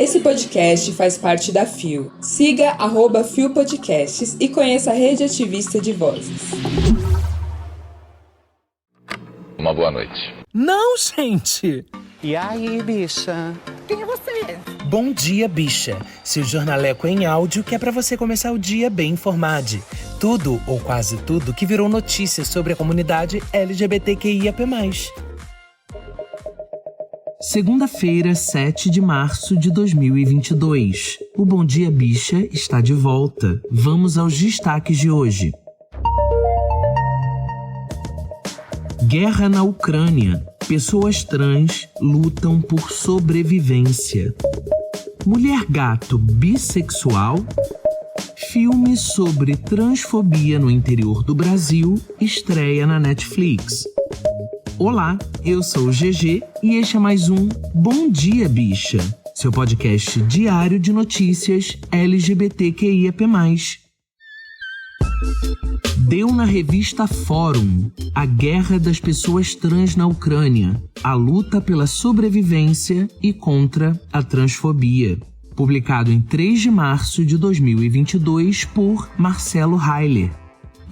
Esse podcast faz parte da FIO. Siga @FIO Podcasts e conheça a rede ativista de vozes. Uma boa noite. Não, gente! E aí, bicha? Quem é você? Bom dia, bicha. Seu jornaleco em áudio que é pra você começar o dia bem informado. Tudo, ou quase tudo, que virou notícia sobre a comunidade LGBTQIAP+. Segunda-feira, 7 de março de 2022. O Bom Dia Bicha está de volta. Vamos aos destaques de hoje. Guerra na Ucrânia. Pessoas trans lutam por sobrevivência. Mulher gato bissexual. Filme sobre transfobia no interior do Brasil estreia na Netflix. Olá, eu sou o GG e este é mais um Bom Dia Bicha, seu podcast diário de notícias LGBTQIAP+. Deu na revista Fórum: A Guerra das Pessoas Trans na Ucrânia, a luta pela sobrevivência e contra a transfobia. Publicado em 3 de março de 2022 por Marcelo Heiler.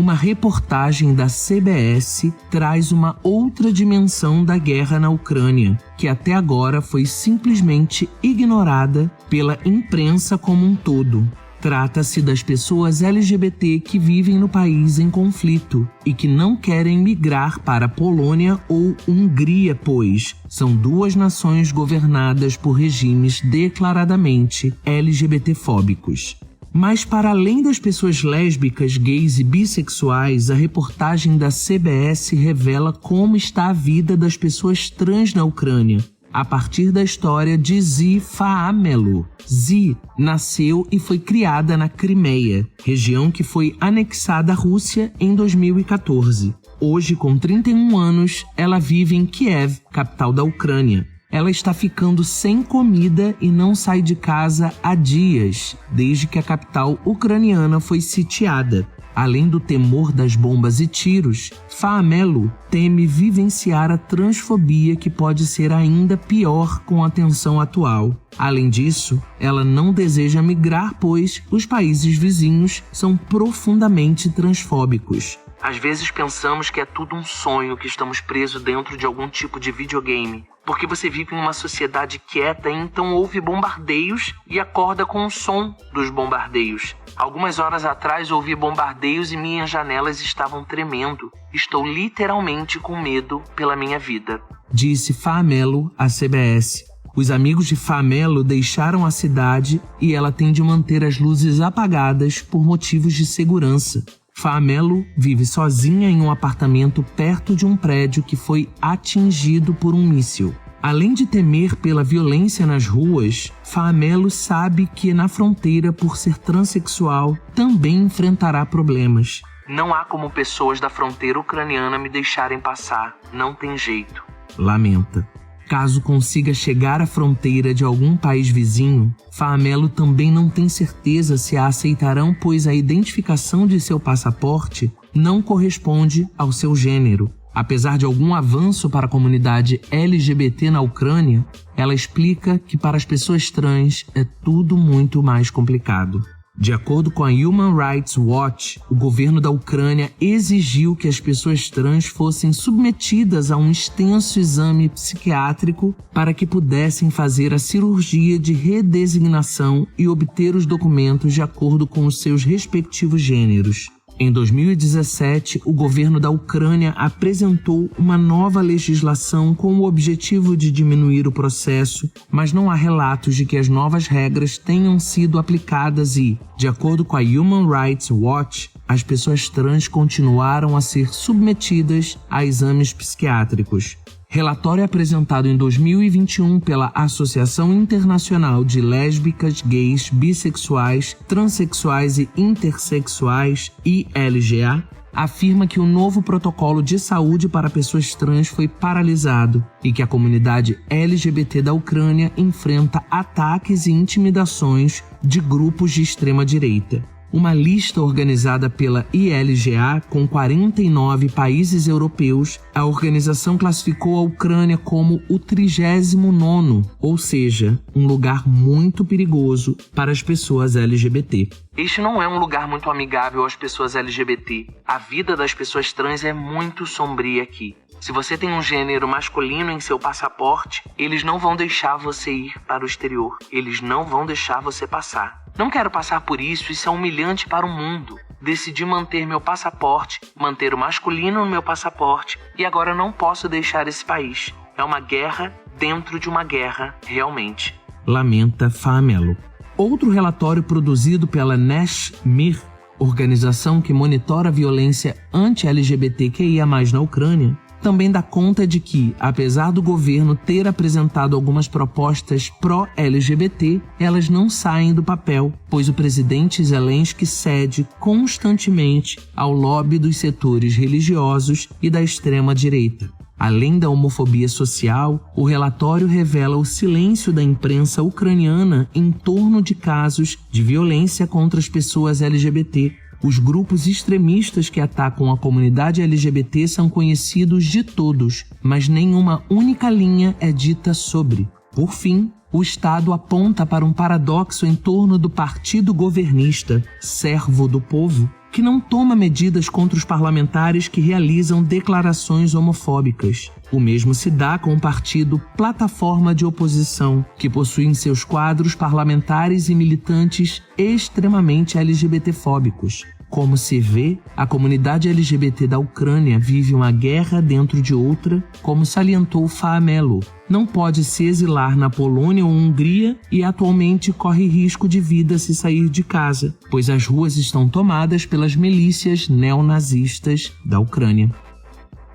Uma reportagem da CBS traz uma outra dimensão da guerra na Ucrânia, que até agora foi simplesmente ignorada pela imprensa como um todo. Trata-se das pessoas LGBT que vivem no país em conflito e que não querem migrar para a Polônia ou Hungria, pois são duas nações governadas por regimes declaradamente LGBTfóbicos. Mas para além das pessoas lésbicas, gays e bissexuais, a reportagem da CBS revela como está a vida das pessoas trans na Ucrânia, a partir da história de Zi Faamelo. Zi nasceu e foi criada na Crimeia, região que foi anexada à Rússia em 2014. Hoje, com 31 anos, ela vive em Kiev, capital da Ucrânia. Ela está ficando sem comida e não sai de casa há dias, desde que a capital ucraniana foi sitiada. Além do temor das bombas e tiros, Faamelo teme vivenciar a transfobia, que pode ser ainda pior com a tensão atual. Além disso, ela não deseja migrar, pois os países vizinhos são profundamente transfóbicos. Às vezes pensamos que é tudo um sonho, que estamos presos dentro de algum tipo de videogame. Porque você vive em uma sociedade quieta e então ouve bombardeios e acorda com o som dos bombardeios. Algumas horas atrás ouvi bombardeios e minhas janelas estavam tremendo. Estou literalmente com medo pela minha vida, disse Faamelo à CBS. Os amigos de Faamelo deixaram a cidade e ela tem de manter as luzes apagadas por motivos de segurança. Faamelo vive sozinha em um apartamento perto de um prédio que foi atingido por um míssil. Além de temer pela violência nas ruas, Faamelo sabe que na fronteira, por ser transexual, também enfrentará problemas. Não há como pessoas da fronteira ucraniana me deixarem passar. Não tem jeito, lamenta. Caso consiga chegar à fronteira de algum país vizinho, Faamelo também não tem certeza se a aceitarão, pois a identificação de seu passaporte não corresponde ao seu gênero. Apesar de algum avanço para a comunidade LGBT na Ucrânia, ela explica que para as pessoas trans é tudo muito mais complicado. De acordo com a Human Rights Watch, o governo da Ucrânia exigiu que as pessoas trans fossem submetidas a um extenso exame psiquiátrico para que pudessem fazer a cirurgia de redesignação e obter os documentos de acordo com os seus respectivos gêneros. Em 2017, o governo da Ucrânia apresentou uma nova legislação com o objetivo de diminuir o processo, mas não há relatos de que as novas regras tenham sido aplicadas e, de acordo com a Human Rights Watch, as pessoas trans continuaram a ser submetidas a exames psiquiátricos. Relatório apresentado em 2021 pela Associação Internacional de Lésbicas, Gays, Bissexuais, Transsexuais e Intersexuais, ILGA, afirma que o novo protocolo de saúde para pessoas trans foi paralisado e que a comunidade LGBT da Ucrânia enfrenta ataques e intimidações de grupos de extrema-direita. uma lista organizada pela ILGA com 49 países europeus, a organização classificou a Ucrânia como o 39º, ou seja, um lugar muito perigoso para as pessoas LGBT. Este não é um lugar muito amigável às pessoas LGBT. A vida das pessoas trans é muito sombria aqui. Se você tem um gênero masculino em seu passaporte, eles não vão deixar você ir para o exterior. Eles não vão deixar você passar. Não quero passar por isso é humilhante para o mundo. Decidi manter meu passaporte, manter o masculino no meu passaporte, e agora não posso deixar esse país. É uma guerra dentro de uma guerra, realmente. Lamenta Faamelo. Outro relatório produzido pela Nashmir, organização que monitora a violência anti-LGBTQIA+, na Ucrânia, também dá conta de que, apesar do governo ter apresentado algumas propostas pró-LGBT, elas não saem do papel, pois o presidente Zelensky cede constantemente ao lobby dos setores religiosos e da extrema-direita. Além da homofobia social, o relatório revela o silêncio da imprensa ucraniana em torno de casos de violência contra as pessoas LGBT. Os grupos extremistas que atacam a comunidade LGBT são conhecidos de todos, mas nenhuma única linha é dita sobre. Por fim, o Estado aponta para um paradoxo em torno do partido governista, servo do povo, que não toma medidas contra os parlamentares que realizam declarações homofóbicas. O mesmo se dá com o partido Plataforma de Oposição, que possui em seus quadros parlamentares e militantes extremamente LGBTfóbicos. Como se vê, a comunidade LGBT da Ucrânia vive uma guerra dentro de outra, como salientou Faamelo. Não pode se exilar na Polônia ou Hungria e atualmente corre risco de vida se sair de casa, pois as ruas estão tomadas pelas milícias neonazistas da Ucrânia.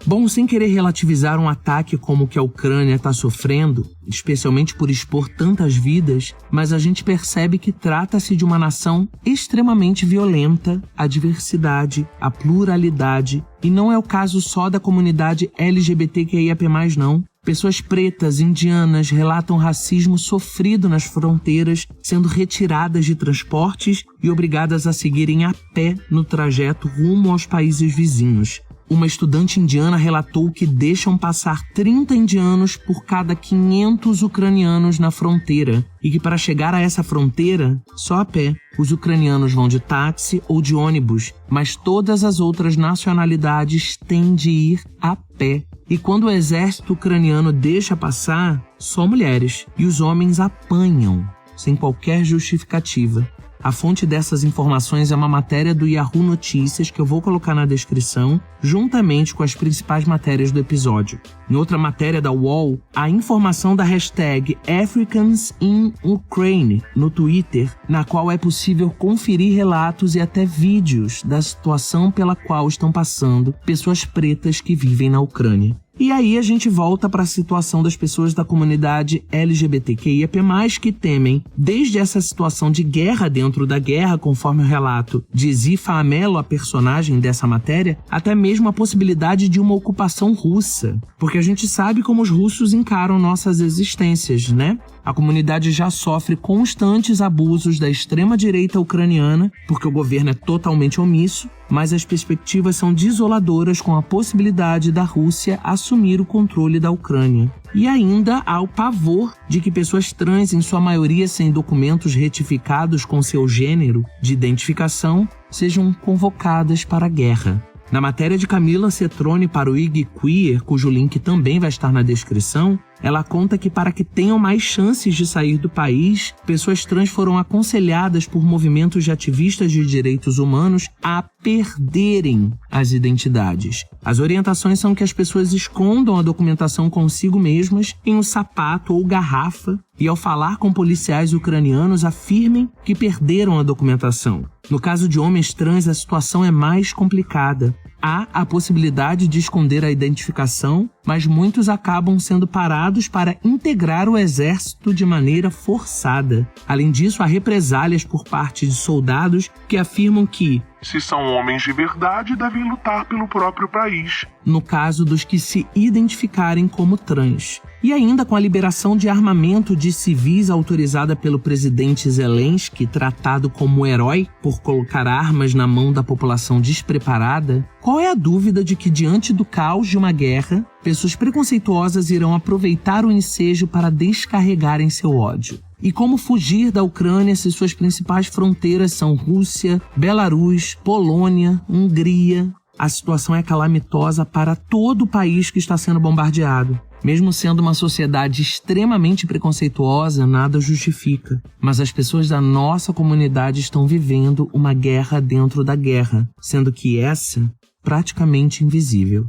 Bom, sem querer relativizar um ataque como o que a Ucrânia está sofrendo, especialmente por expor tantas vidas, mas a gente percebe que trata-se de uma nação extremamente violenta à diversidade, à pluralidade, e não é o caso só da comunidade LGBTQIAP+, não. Pessoas pretas, indianas, relatam racismo sofrido nas fronteiras, sendo retiradas de transportes e obrigadas a seguirem a pé no trajeto rumo aos países vizinhos. Uma estudante indiana relatou que deixam passar 30 indianos por cada 500 ucranianos na fronteira e que para chegar a essa fronteira, só a pé, os ucranianos vão de táxi ou de ônibus, mas todas as outras nacionalidades têm de ir a pé. E quando o exército ucraniano deixa passar, só mulheres, e os homens apanham, sem qualquer justificativa. A fonte dessas informações é uma matéria do Yahoo Notícias que eu vou colocar na descrição, juntamente com as principais matérias do episódio. Em outra matéria da UOL, a informação da hashtag Africans in Ukraine no Twitter, na qual é possível conferir relatos e até vídeos da situação pela qual estão passando pessoas pretas que vivem na Ucrânia. E aí a gente volta para a situação das pessoas da comunidade LGBTQIAP+, que temem, desde essa situação de guerra dentro da guerra, conforme o relato de Zi Faamelo, a personagem dessa matéria, até mesmo a possibilidade de uma ocupação russa. Porque a gente sabe como os russos encaram nossas existências, né? A comunidade já sofre constantes abusos da extrema-direita ucraniana, porque o governo é totalmente omisso, mas as perspectivas são desoladoras com a possibilidade da Rússia assumir o controle da Ucrânia. E ainda há o pavor de que pessoas trans, em sua maioria sem documentos retificados com seu gênero de identificação, sejam convocadas para a guerra. Na matéria de Camila Cetrone para o IG Queer, cujo link também vai estar na descrição, ela conta que para que tenham mais chances de sair do país, pessoas trans foram aconselhadas por movimentos de ativistas de direitos humanos a perderem as identidades. As orientações são que as pessoas escondam a documentação consigo mesmas em um sapato ou garrafa e, ao falar com policiais ucranianos, afirmem que perderam a documentação. No caso de homens trans, a situação é mais complicada. Há a possibilidade de esconder a identificação mas muitos acabam sendo parados para integrar o exército de maneira forçada. Além disso, há represálias por parte de soldados que afirmam que, se são homens de verdade, devem lutar pelo próprio país. No caso dos que se identificarem como trans. E ainda com a liberação de armamento de civis autorizada pelo presidente Zelensky, tratado como herói por colocar armas na mão da população despreparada, qual é a dúvida de que, diante do caos de uma guerra, pessoas preconceituosas irão aproveitar o ensejo para descarregarem seu ódio? E como fugir da Ucrânia se suas principais fronteiras são Rússia, Belarus, Polônia, Hungria? A situação é calamitosa para todo o país que está sendo bombardeado. Mesmo sendo uma sociedade extremamente preconceituosa, nada justifica. Mas as pessoas da nossa comunidade estão vivendo uma guerra dentro da guerra, sendo que essa praticamente invisível.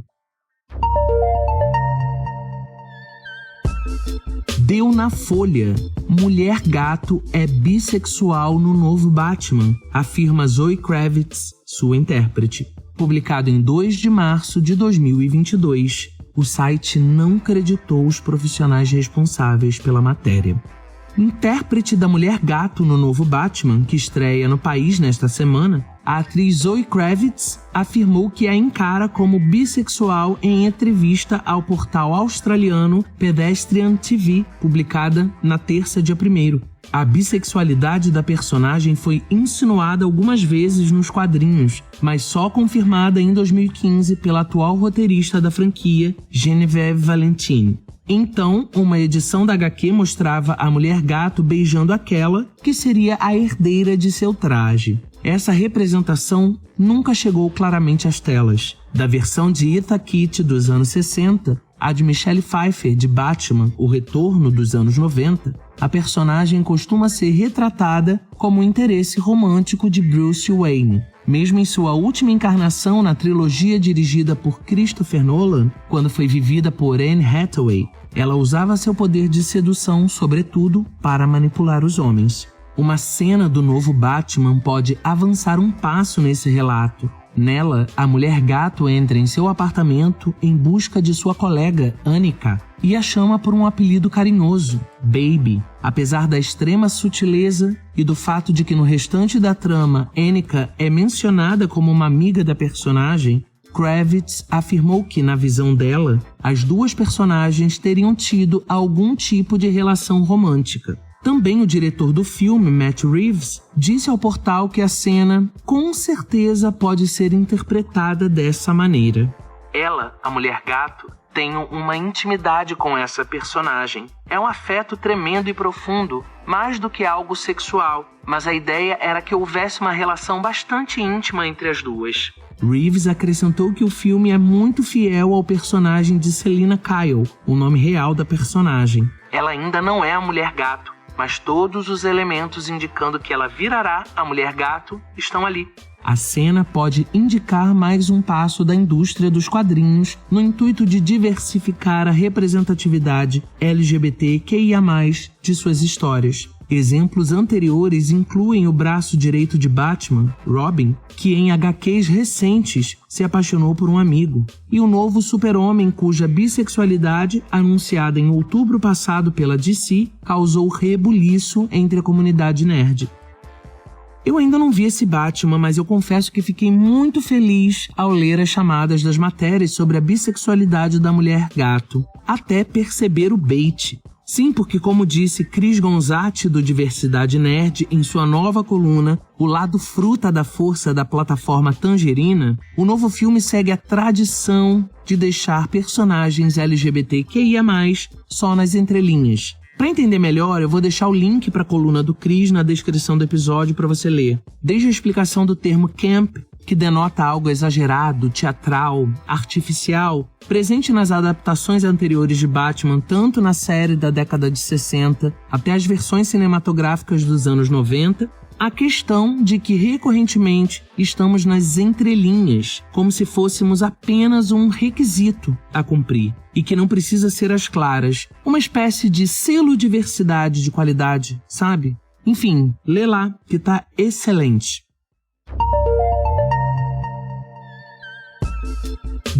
Deu na Folha. Mulher gato é bissexual no novo Batman, afirma Zoe Kravitz, sua intérprete. Publicado em 2 de março de 2022, o site não creditou os profissionais responsáveis pela matéria. Intérprete da Mulher Gato no novo Batman, que estreia no país nesta semana, a atriz Zoe Kravitz afirmou que a encara como bissexual em entrevista ao portal australiano Pedestrian TV, publicada na terça, dia 1º. A bissexualidade da personagem foi insinuada algumas vezes nos quadrinhos, mas só confirmada em 2015 pela atual roteirista da franquia, Genevieve Valentine. Então, uma edição da HQ mostrava a Mulher Gato beijando aquela que seria a herdeira de seu traje. Essa representação nunca chegou claramente às telas. Da versão de Eartha Kitt dos anos 60, a de Michelle Pfeiffer de Batman, O Retorno dos anos 90, a personagem costuma ser retratada como o interesse romântico de Bruce Wayne. Mesmo em sua última encarnação na trilogia dirigida por Christopher Nolan, quando foi vivida por Anne Hathaway, ela usava seu poder de sedução, sobretudo, para manipular os homens. Uma cena do novo Batman pode avançar um passo nesse relato. Nela, a Mulher Gato entra em seu apartamento em busca de sua colega, Annika, e a chama por um apelido carinhoso, Baby. Apesar da extrema sutileza e do fato de que no restante da trama, Annika é mencionada como uma amiga da personagem, Kravitz afirmou que, na visão dela, as duas personagens teriam tido algum tipo de relação romântica. Também o diretor do filme, Matt Reeves, disse ao portal que a cena, com certeza, pode ser interpretada dessa maneira. Ela, a Mulher Gato, tem uma intimidade com essa personagem. É um afeto tremendo e profundo, mais do que algo sexual, mas a ideia era que houvesse uma relação bastante íntima entre as duas. Reeves acrescentou que o filme é muito fiel ao personagem de Selina Kyle, o nome real da personagem. Ela ainda não é a Mulher Gato, mas todos os elementos indicando que ela virará a Mulher Gato estão ali. A cena pode indicar mais um passo da indústria dos quadrinhos no intuito de diversificar a representatividade LGBTQIA+, de suas histórias. Exemplos anteriores incluem o braço direito de Batman, Robin, que em HQs recentes se apaixonou por um amigo, e o novo Super-Homem, cuja bissexualidade, anunciada em outubro passado pela DC, causou rebuliço entre a comunidade nerd. Eu ainda não vi esse Batman, mas eu confesso que fiquei muito feliz ao ler as chamadas das matérias sobre a bissexualidade da Mulher Gato, até perceber o bait. Sim, porque como disse Cris Gonzatti do Diversidade Nerd em sua nova coluna O Lado Fruta da Força da plataforma Tangerina, o novo filme segue a tradição de deixar personagens LGBTQIA+, só nas entrelinhas. Para entender melhor, eu vou deixar o link para a coluna do Cris na descrição do episódio para você ler. Desde a explicação do termo camp, que denota algo exagerado, teatral, artificial, presente nas adaptações anteriores de Batman, tanto na série da década de 60 até as versões cinematográficas dos anos 90, a questão de que recorrentemente estamos nas entrelinhas, como se fôssemos apenas um requisito a cumprir, e que não precisa ser às claras, uma espécie de selo diversidade de qualidade, sabe? Enfim, lê lá, que tá excelente.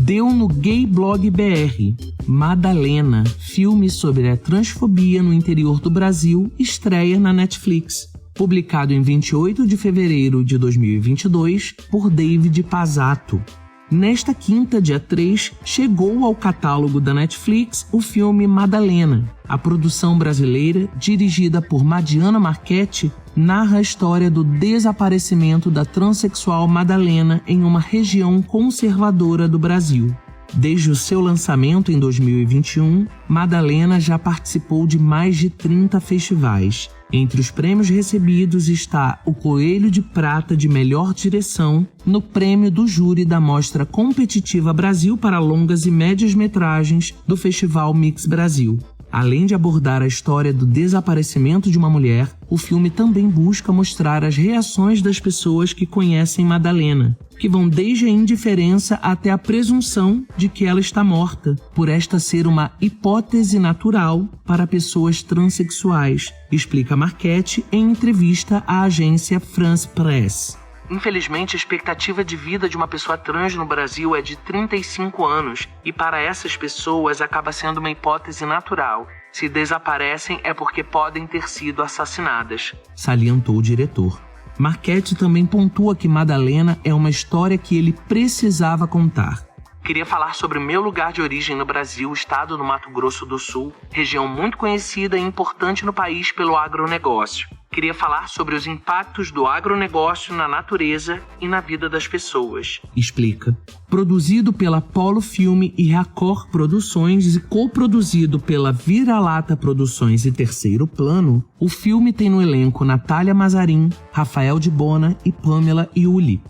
Deu no Gay Blog BR. Madalena, filme sobre a transfobia no interior do Brasil, estreia na Netflix. Publicado em 28 de fevereiro de 2022 por David Pazzato. Nesta quinta, dia 3, chegou ao catálogo da Netflix o filme Madalena. A produção brasileira, dirigida por Madiana Marchetti, narra a história do desaparecimento da transexual Madalena em uma região conservadora do Brasil. Desde o seu lançamento em 2021, Madalena já participou de mais de 30 festivais. Entre os prêmios recebidos está o Coelho de Prata de Melhor Direção no prêmio do júri da Mostra Competitiva Brasil para Longas e Médias Metragens do Festival Mix Brasil. Além de abordar a história do desaparecimento de uma mulher, o filme também busca mostrar as reações das pessoas que conhecem Madalena, que vão desde a indiferença até a presunção de que ela está morta, por esta ser uma hipótese natural para pessoas transexuais, explica Marchetti em entrevista à agência France Presse. Infelizmente, a expectativa de vida de uma pessoa trans no Brasil é de 35 anos e para essas pessoas acaba sendo uma hipótese natural. Se desaparecem é porque podem ter sido assassinadas, salientou o diretor. Marchetti também pontua que Madalena é uma história que ele precisava contar. Queria falar sobre o meu lugar de origem no Brasil, o estado do Mato Grosso do Sul, região muito conhecida e importante no país pelo agronegócio. Queria falar sobre os impactos do agronegócio na natureza e na vida das pessoas, explica. Produzido pela Polo Filme e Record Produções e coproduzido pela Vira-Lata Produções e Terceiro Plano, o filme tem no elenco Natália Mazarin, Rafael de Bona e Pamela Iuli.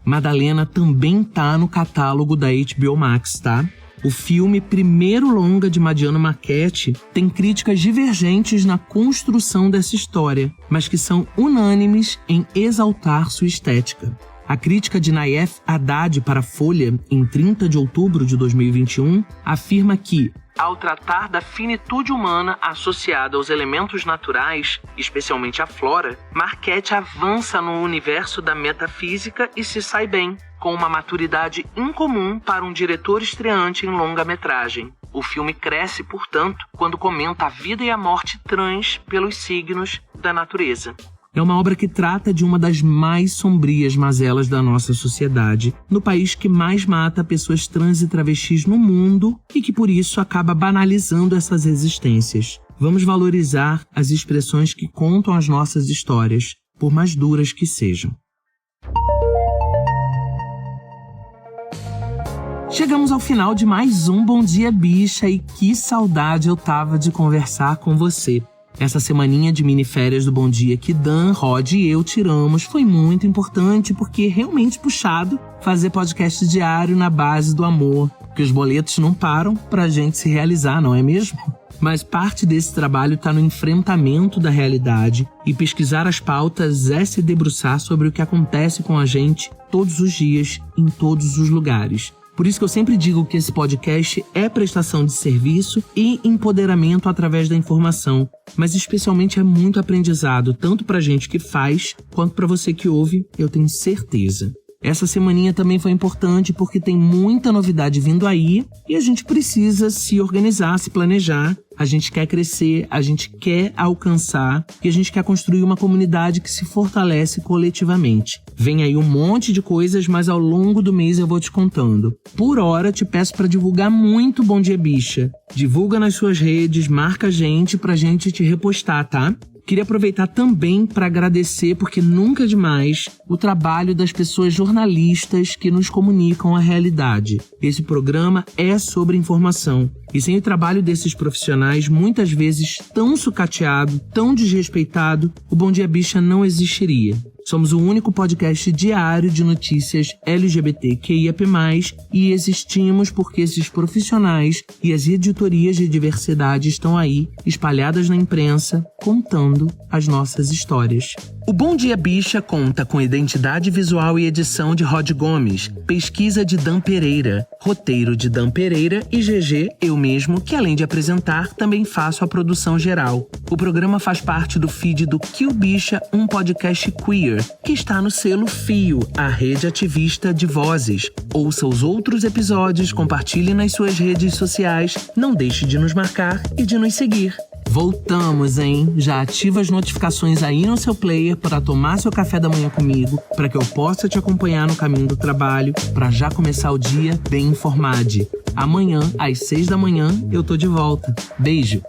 Madalena também tá no catálogo da HBO Max, tá? O filme, primeiro longa de Madiana Marchetti, tem críticas divergentes na construção dessa história, mas que são unânimes em exaltar sua estética. A crítica de Nayef Haddad para a Folha, em 30 de outubro de 2021, afirma que, ao tratar da finitude humana associada aos elementos naturais, especialmente a flora, Marchetti avança no universo da metafísica e se sai bem, com uma maturidade incomum para um diretor estreante em longa-metragem. O filme cresce, portanto, quando comenta a vida e a morte trans pelos signos da natureza. É uma obra que trata de uma das mais sombrias mazelas da nossa sociedade, no país que mais mata pessoas trans e travestis no mundo e que por isso acaba banalizando essas existências. Vamos valorizar as expressões que contam as nossas histórias, por mais duras que sejam. Chegamos ao final de mais um Bom Dia Bicha e que saudade eu tava de conversar com você. Essa semaninha de miniférias do Bom Dia que Dan, Rod e eu tiramos foi muito importante porque é realmente puxado fazer podcast diário na base do amor, porque os boletos não param pra gente se realizar, não é mesmo? Mas parte desse trabalho está no enfrentamento da realidade e pesquisar as pautas é se debruçar sobre o que acontece com a gente todos os dias, em todos os lugares. Por isso que eu sempre digo que esse podcast é prestação de serviço e empoderamento através da informação, mas especialmente é muito aprendizado, tanto pra gente que faz, quanto pra você que ouve, eu tenho certeza. Essa semaninha também foi importante porque tem muita novidade vindo aí e a gente precisa se organizar, se planejar. A gente quer crescer, a gente quer alcançar e a gente quer construir uma comunidade que se fortalece coletivamente. Vem aí um monte de coisas, mas ao longo do mês eu vou te contando. Por hora, te peço para divulgar muito Bom Dia Bicha. Divulga nas suas redes, marca a gente pra gente te repostar, tá? Queria aproveitar também para agradecer, porque nunca é demais, o trabalho das pessoas jornalistas que nos comunicam a realidade. Esse programa é sobre informação. E sem o trabalho desses profissionais, muitas vezes tão sucateado, tão desrespeitado, o Bom Dia Bicha não existiria. Somos o único podcast diário de notícias LGBTQIAP+, e existimos porque esses profissionais e as editorias de diversidade estão aí, espalhadas na imprensa, contando as nossas histórias. O Bom Dia Bicha conta com identidade visual e edição de Rod Gomes, pesquisa de Dan Pereira, Roteiro de Dan Pereira e GG, eu mesmo, que além de apresentar, também faço a produção geral. O programa faz parte do feed do Kill Bicha, um podcast queer, que está no selo Fio, a rede ativista de vozes. Ouça os outros episódios, compartilhe nas suas redes sociais, não deixe de nos marcar e de nos seguir. Voltamos, hein? Já ativa as notificações aí no seu player para tomar seu café da manhã comigo, para que eu possa te acompanhar no caminho do trabalho, para já começar o dia bem informado. Amanhã, às 6 da manhã, eu tô de volta. Beijo!